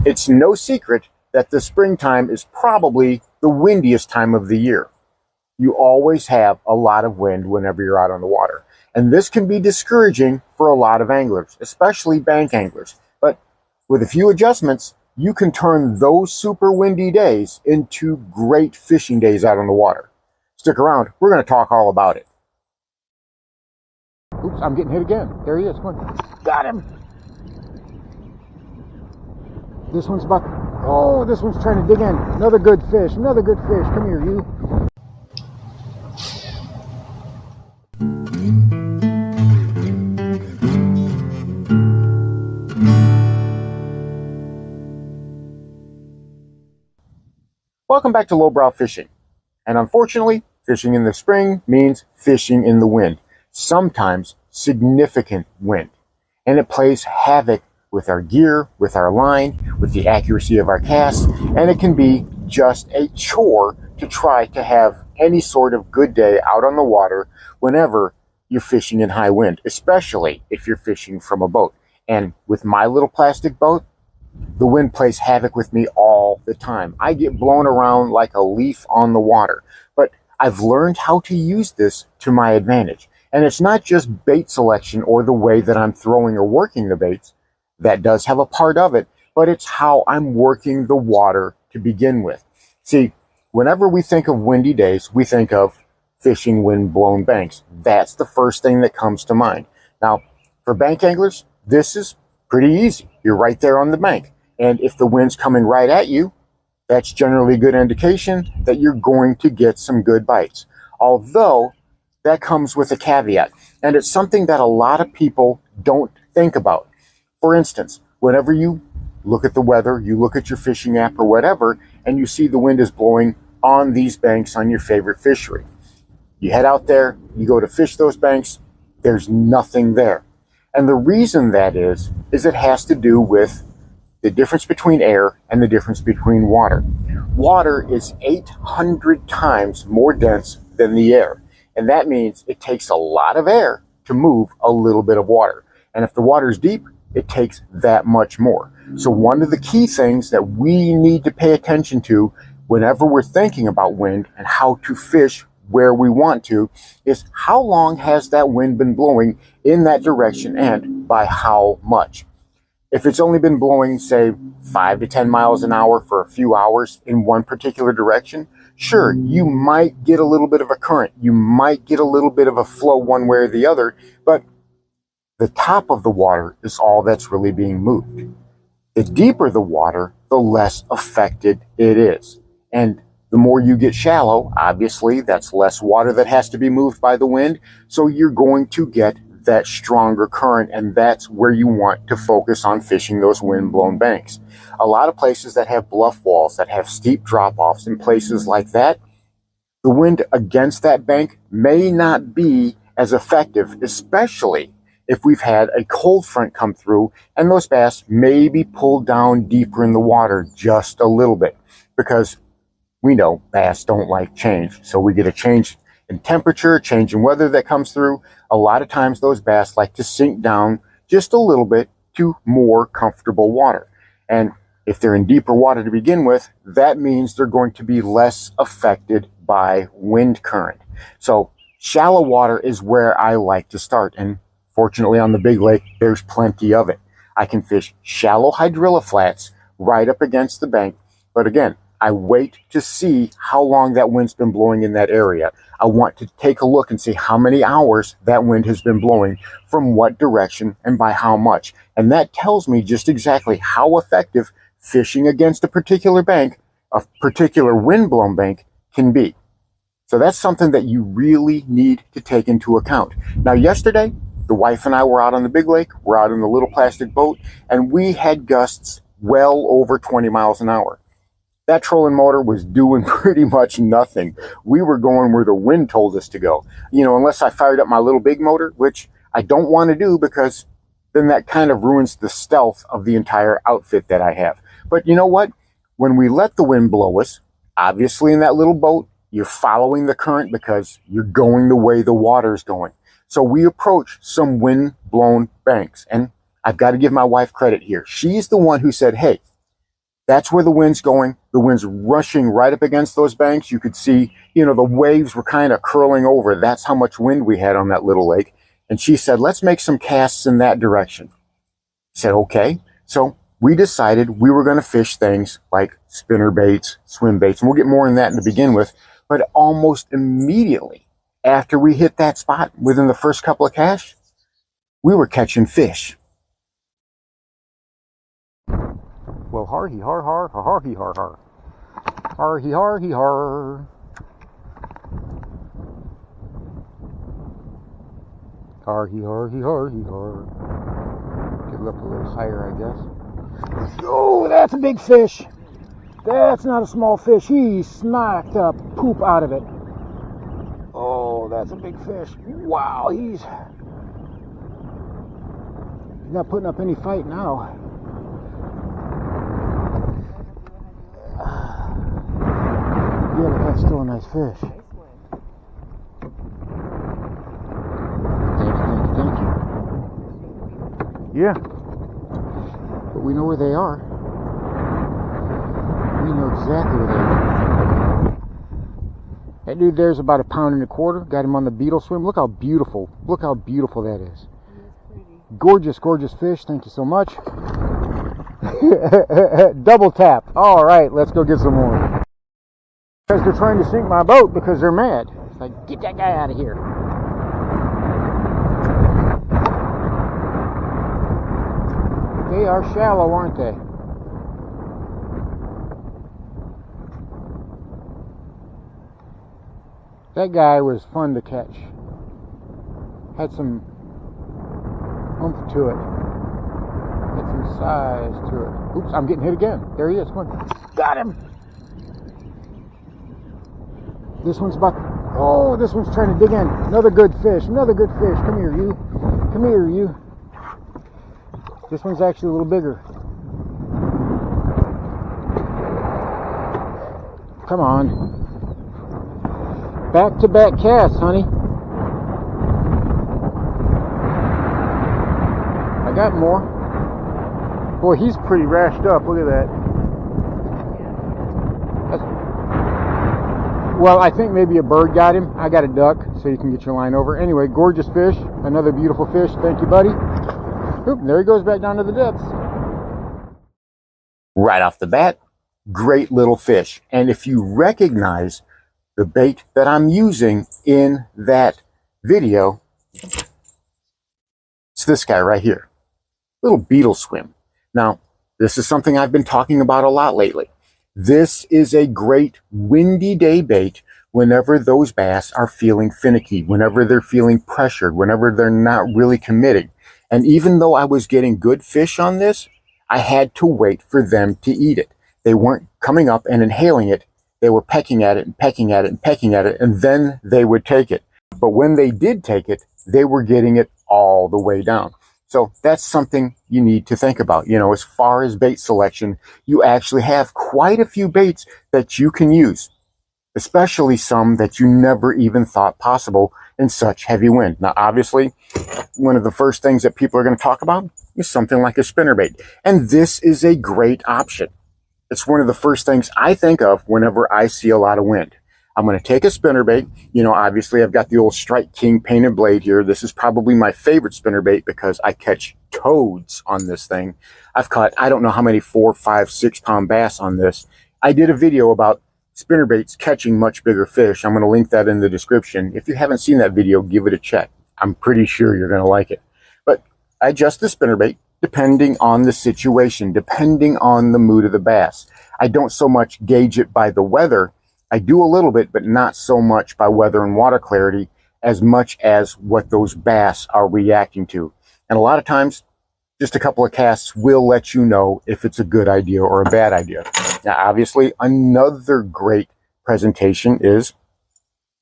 It's no secret that the springtime is probably the windiest time of the year. You always have a lot of wind whenever you're out on the water. And this can be discouraging for a lot of anglers, especially bank anglers. But with a few adjustments, you can turn those super windy days into great fishing days out on the water. Stick around, we're going to talk all about it. Oops, I'm getting hit again. There he is. Come on. Got him. This one's trying to dig in. Another good fish. Come here, you. Welcome back to Lowbrow Fishing. And unfortunately, fishing in the spring means fishing in the wind. Sometimes significant wind. And it plays havoc with our gear, with our line, with the accuracy of our casts, and it can be just a chore to try to have any sort of good day out on the water whenever you're fishing in high wind, especially if you're fishing from a boat. And with my little plastic boat, the wind plays havoc with me all the time. I get blown around like a leaf on the water, but I've learned how to use this to my advantage. And it's not just bait selection or the way that I'm throwing or working the baits. That does have a part of it, but it's how I'm working the water to begin with. See, whenever we think of windy days, we think of fishing wind-blown banks. That's the first thing that comes to mind. Now, for bank anglers, this is pretty easy. You're right there on the bank. And if the wind's coming right at you, that's generally a good indication that you're going to get some good bites. Although, that comes with a caveat. And it's something that a lot of people don't think about. For instance, whenever you look at the weather, you look at your fishing app or whatever, and you see the wind is blowing on these banks on your favorite fishery. You head out there, you go to fish those banks, there's nothing there. And the reason that is it has to do with the difference between air and the difference between water. Water is 800 times more dense than the air. And that means it takes a lot of air to move a little bit of water. And if the water's deep, it takes that much more. So one of the key things that we need to pay attention to whenever we're thinking about wind and how to fish where we want to is how long has that wind been blowing in that direction and by how much. If it's only been blowing, say, 5 to 10 miles an hour for a few hours in one particular direction, sure, you might get a little bit of a current. You might get a little bit of a flow one way or the other, but the top of the water is all that's really being moved. The deeper the water, the less affected it is. And the more you get shallow, obviously, that's less water that has to be moved by the wind. So you're going to get that stronger current, and that's where you want to focus on fishing those wind-blown banks. A lot of places that have bluff walls, that have steep drop-offs, in places like that, the wind against that bank may not be as effective, especially if we've had a cold front come through and those bass may be pulled down deeper in the water just a little bit, because we know bass don't like change. So we get a change in temperature, change in weather that comes through. A lot of times those bass like to sink down just a little bit to more comfortable water. And if they're in deeper water to begin with, that means they're going to be less affected by wind current. So shallow water is where I like to start. And fortunately, on the big lake, there's plenty of it. I can fish shallow hydrilla flats right up against the bank. But again, I wait to see how long that wind's been blowing in that area. I want to take a look and see how many hours that wind has been blowing, from what direction, and by how much. And that tells me just exactly how effective fishing against a particular bank, a particular wind-blown bank, can be. So that's something that you really need to take into account. Now, yesterday, the wife and I were out on the big lake. We're out in the little plastic boat, and we had gusts well over 20 miles an hour. That trolling motor was doing pretty much nothing. We were going where the wind told us to go. You know, unless I fired up my little big motor, which I don't want to do, because then that kind of ruins the stealth of the entire outfit that I have. But you know what? When we let the wind blow us, obviously in that little boat, you're following the current because you're going the way the water's going. So we approach some wind-blown banks. And I've got to give my wife credit here. She's the one who said, hey, That's where the wind's going. The wind's rushing right up against those banks. You could see, you know, the waves were kind of curling over. That's how much wind we had on that little lake. And she said, let's make some casts in that direction. I said, okay. So we decided we were going to fish things like spinner baits, swim baits, and we'll get more in that to begin with. But almost immediately after we hit that spot, within the first couple of casts, we were catching fish. Well, har he har har har har he har har har he har he har har he har he har he har. Get it up a little higher, I guess. Oh, that's a big fish. That's not a small fish. He smacked up poop out of it. Oh, that's a big fish. Wow, he's not putting up any fight now. Yeah, but that's still a nice fish. Thank you. Yeah. But we know where they are. We know exactly where they are. That dude there's about 1.25 pounds. Got him on the beetle swim. Look how beautiful that is. Gorgeous, gorgeous fish. Thank you so much. Double tap. All right, let's go get some more. Because they're trying to sink my boat because they're mad. It's like, get that guy out of here. They are shallow, aren't they? That guy was fun to catch. Had some oomph to it. Had some size to it. Oops, I'm getting hit again. There he is. Come on. Got him. This one's about, oh, this one's trying to dig in. Another good fish. Another good fish. Come here, you. Come here, you. This one's actually a little bigger. Come on. Back-to-back casts, honey. I got more. Boy, he's pretty rashed up. Look at that. Well, I think maybe a bird got him. I got a duck, so you can get your line over. Anyway, gorgeous fish. Another beautiful fish. Thank you, buddy. Oop, there he goes back down to the depths. Right off the bat, great little fish. And if you recognize the bait that I'm using in that video, it's this guy right here. Little beetle swim. Now, this is something I've been talking about a lot lately. This is a great windy day bait whenever those bass are feeling finicky, whenever they're feeling pressured, whenever they're not really committing. And even though I was getting good fish on this, I had to wait for them to eat it. They weren't coming up and inhaling it. They were pecking at it and pecking at it and pecking at it, and then they would take it. But when they did take it, they were getting it all the way down. So that's something you need to think about. You know, as far as bait selection, you actually have quite a few baits that you can use, especially some that you never even thought possible in such heavy wind. Now, obviously, one of the first things that people are going to talk about is something like a spinnerbait. And this is a great option. It's one of the first things I think of whenever I see a lot of wind. I'm going to take a spinnerbait. You know, obviously I've got the old Strike King painted blade here. This is probably my favorite spinnerbait because I catch toads on this thing. I've caught, I don't know how many 4, 5, 6 pound bass on this. I did a video about spinnerbaits catching much bigger fish. I'm going to link that in the description. If you haven't seen that video, give it a check. I'm pretty sure you're going to like it. But I adjust the spinnerbait depending on the situation, depending on the mood of the bass. I don't so much gauge it by the weather. I do a little bit, but not so much by weather and water clarity as much as what those bass are reacting to. And a lot of times, just a couple of casts will let you know if it's a good idea or a bad idea. Now, obviously, another great presentation is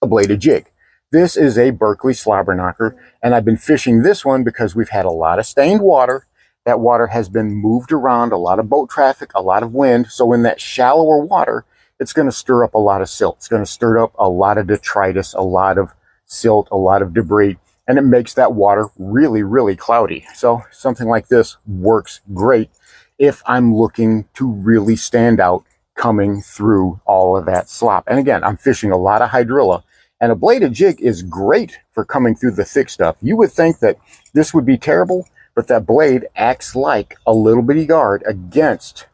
a bladed jig. This is a Berkley slobber knocker, and I've been fishing this one because we've had a lot of stained water. That water has been moved around, a lot of boat traffic, a lot of wind. So in that shallower water, it's going to stir up a lot of silt. It's going to stir up a lot of detritus, a lot of silt, a lot of debris, and it makes that water really, really cloudy. So something like this works great if I'm looking to really stand out coming through all of that slop. And again, I'm fishing a lot of hydrilla, and a bladed jig is great for coming through the thick stuff. You would think that this would be terrible, but that blade acts like a little bitty guard against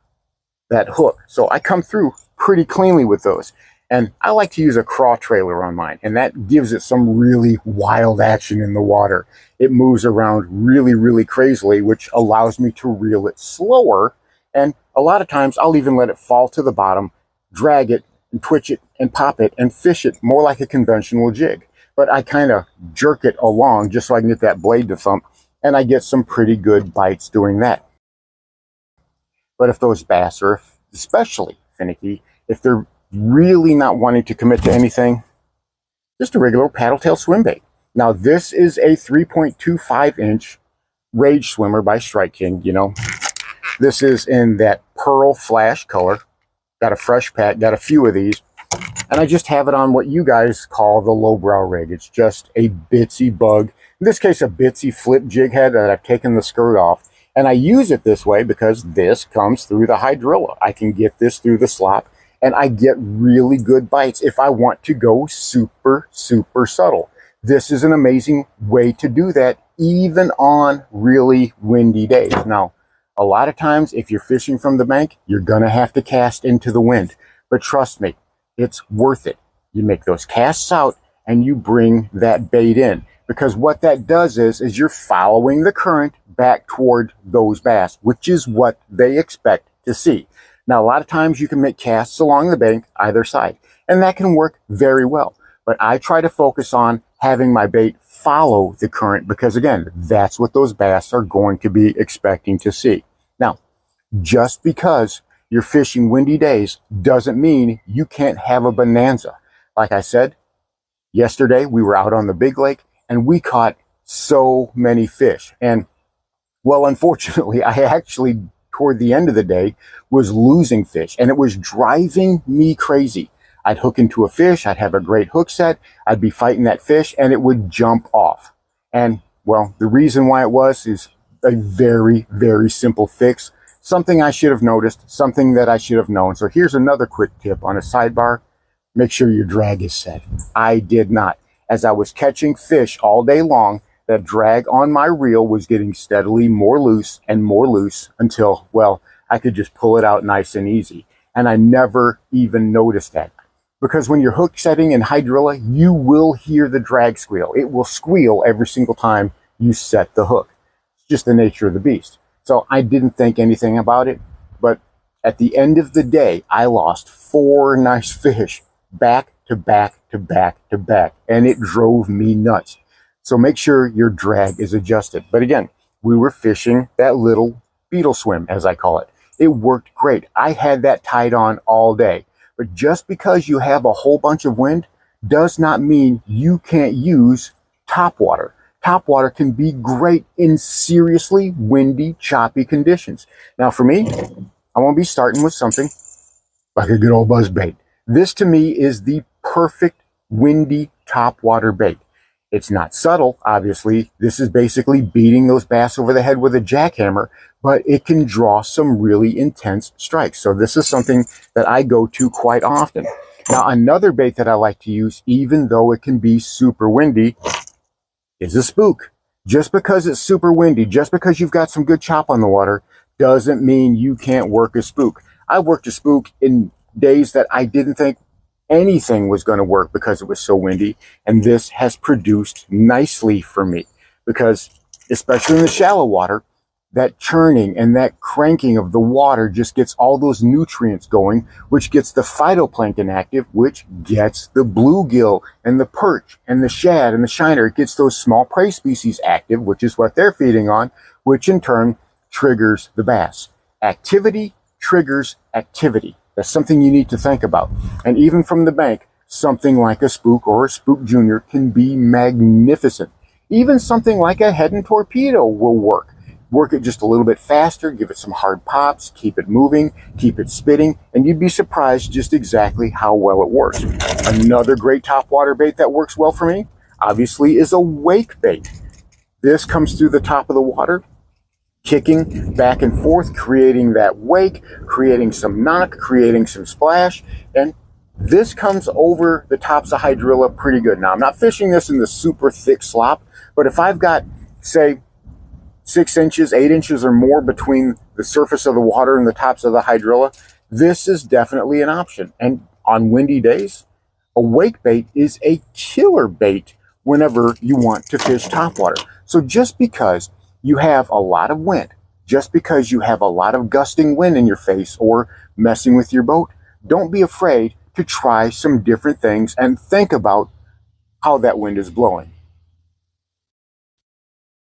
that hook. So I come through pretty cleanly with those. And I like to use a craw trailer on mine, and that gives it some really wild action in the water. It moves around really, really crazily, which allows me to reel it slower. And a lot of times I'll even let it fall to the bottom, drag it and twitch it and pop it and fish it more like a conventional jig. But I kind of jerk it along just so I can get that blade to thump, and I get some pretty good bites doing that. But if those bass are especially finicky, if they're really not wanting to commit to anything, just a regular paddle tail swim bait. Now this is a 3.25 inch Rage Swimmer by Strike King. You know, this is in that pearl flash color. Got a fresh pack, got a few of these, and I just have it on what you guys call the lowbrow rig. It's just a bitsy bug, in this case a bitsy flip jig head that I've taken the skirt off, and I use it this way because this comes through the hydrilla. I can get this through the slop, and I get really good bites if I want to go super, super subtle. This is an amazing way to do that, even on really windy days. Now, a lot of times, if you're fishing from the bank, you're going to have to cast into the wind. But trust me, it's worth it. You make those casts out, and you bring that bait in. Because what that does is you're following the current back toward those bass, which is what they expect to see. Now, a lot of times you can make casts along the bank either side, and that can work very well. But I try to focus on having my bait follow the current because, again, that's what those bass are going to be expecting to see. Now, just because you're fishing windy days doesn't mean you can't have a bonanza. Like I said, yesterday we were out on the big lake, and we caught so many fish. And, well, unfortunately, I actually, toward the end of the day, was losing fish, and it was driving me crazy. I'd hook into a fish, I'd have a great hook set, I'd be fighting that fish, and it would jump off. And, well, the reason why it was is a very, very simple fix. Something I should have noticed, something that I should have known. So here's another quick tip on a sidebar. Make sure your drag is set. I did not. As I was catching fish all day long, that drag on my reel was getting steadily more loose and more loose until, well, I could just pull it out nice and easy. And I never even noticed that. Because when you're hook setting in hydrilla, you will hear the drag squeal. It will squeal every single time you set the hook. It's just the nature of the beast. So I didn't think anything about it. But at the end of the day, I lost 4 nice fish back to back to back to back. And it drove me nuts. So make sure your drag is adjusted. But again, we were fishing that little beetle swim, as I call it. It worked great. I had that tied on all day. But just because you have a whole bunch of wind does not mean you can't use top water. Top water can be great in seriously windy, choppy conditions. Now for me, I want to be starting with something like a good old buzz bait. This to me is the perfect windy top water bait. It's not subtle, obviously. This is basically beating those bass over the head with a jackhammer, but it can draw some really intense strikes. So this is something that I go to quite often. Now, another bait that I like to use, even though it can be super windy, is a spook. Just because it's super windy, just because you've got some good chop on the water, doesn't mean you can't work a spook. I worked a spook in days that I didn't think anything was going to work because it was so windy, and this has produced nicely for me because, especially in the shallow water, that churning and that cranking of the water just gets all those nutrients going, which gets the phytoplankton active, which gets the bluegill and the perch and the shad and the shiner. It gets those small prey species active, which is what they're feeding on, which in turn triggers the bass. Activity triggers activity. That's something you need to think about. And even from the bank, something like a spook or a spook junior can be magnificent. Even something like a head and torpedo will work. Work it just a little bit faster, give it some hard pops, keep it moving, keep it spitting, and you'd be surprised just exactly how well it works. Another great topwater bait that works well for me, obviously, is a wake bait. This comes through the top of the water. kicking back and forth, creating that wake, creating some knock, creating some splash, and this comes over the tops of hydrilla pretty good. Now, I'm not fishing this in the super thick slop, but if I've got, say, 6 inches, 8 inches or more between the surface of the water and the tops of the hydrilla, this is definitely an option. And on windy days, a wake bait is a killer bait whenever you want to fish topwater. So just because you have a lot of wind, just because you have a lot of gusting wind in your face or messing with your boat, don't be afraid to try some different things and think about how that wind is blowing.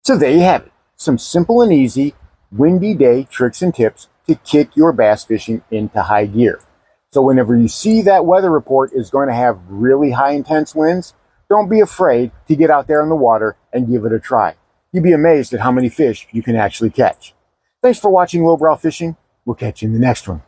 So there you have it. Some simple and easy windy day tricks and tips to kick your bass fishing into high gear. So whenever you see that weather report is going to have really high intense winds, don't be afraid to get out there in the water and give it a try. You'd be amazed at how many fish you can actually catch. Thanks for watching Lowbrow Fishing. We'll catch you in the next one.